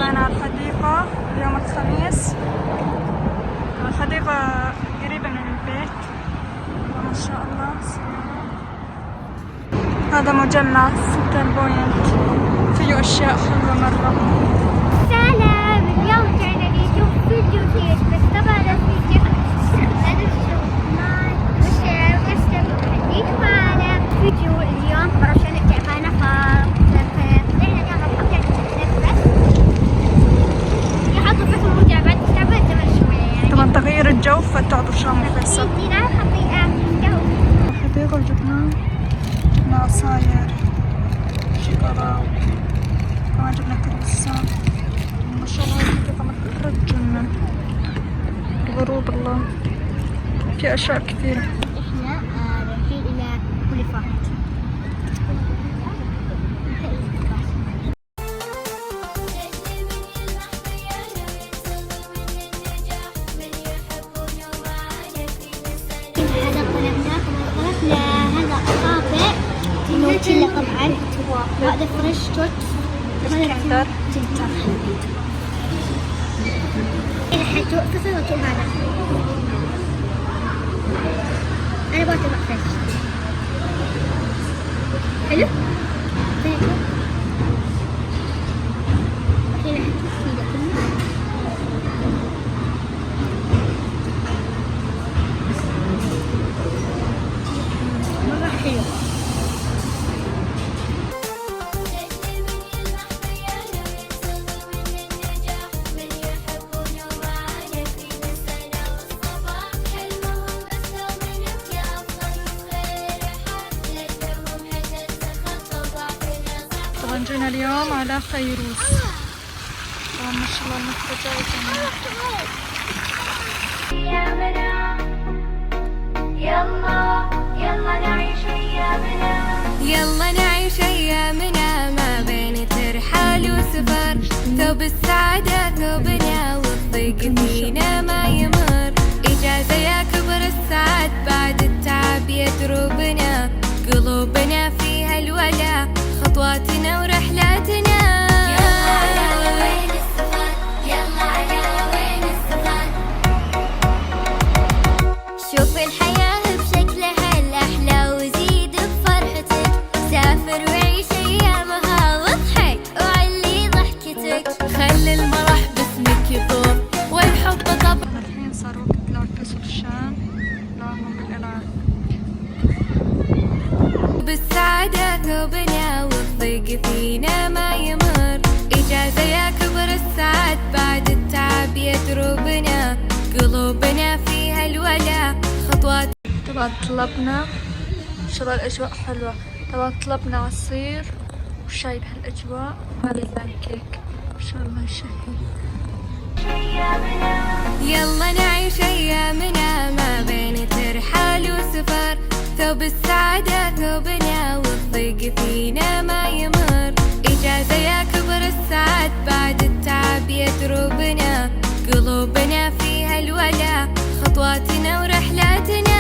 طلعنا على الحديقة اليوم الخميس. الحديقة قريبة من البيت ما شاء الله. هذا مجمع ستة بوينت، فيه أشياء حلوة مرة. سلام، اليوم جاينا نشوف فيديو كيف بس طبعا الفيديو نشوف وشير واشترك خليك معنا فيديو اليوم. طبعا عشان تعبانة فطلعنا اليوم الحمد لله نتنفس يحطوا فيكم متابعات تعبان زمان شوية يعني. طبعا تغيير الجو فتعطوا شام يفسر. الحديقة جبنا عصاير شوكولا، كمان جبنا كروسان. ما شاء الله الحديقة مرة تجنن. غروب الله، في أشياء كثيرة. احنا رايحين الى بوليفارد. هذا طلبناه هذا قاطع نوتيلا طبعا، وهذا فريش توت اسكندر. فصلته هذا انا بغيت فريش حلو. مرة حلو. طبعا جينا اليوم على فيروز. طبعا ما شاء الله المخرجة يلا نعيش أيامنا ما بين ترحال وسفر، ثوب السعادة ثوبنا والضيق فينا ما يمر، إجازة يا كبر السعد بعد التعب يدروبنا، قلوبنا فيها الولا خطواتنا ورحلاتنا. يلا على وين السفر، يلا على وين السفر، شوف الحياة بشكلها الأحلى وزيد بفرحتك، سافر وعيش أيامها واضحك وعلي ضحكتك، خلي المرح باسمك يطوف والحب طبع. الحين صار وقت العرس والشام لهم بالعراق. بالسعادة ثوبنا والضيق فينا ما يمر، إجازة يا كبر السعد بعد التعب يدروبنا، قلوبنا فيها الولا خطوات. طبعا طلبنا ما شاء الله الأجواء حلوة. طبعا طلبنا عصير وشاي بهالأجواء. هذا البانكيك ما شاء الله شهي. يلا نعيش أيامنا ما بين ترحال وسفر، ثوب السعادة ثوبنا والضيق فينا ما يمر، إجازة يا كبر السعد بعد التعب يدروبنا، قلوبنا فيها الولا خطواتنا ورحلاتنا.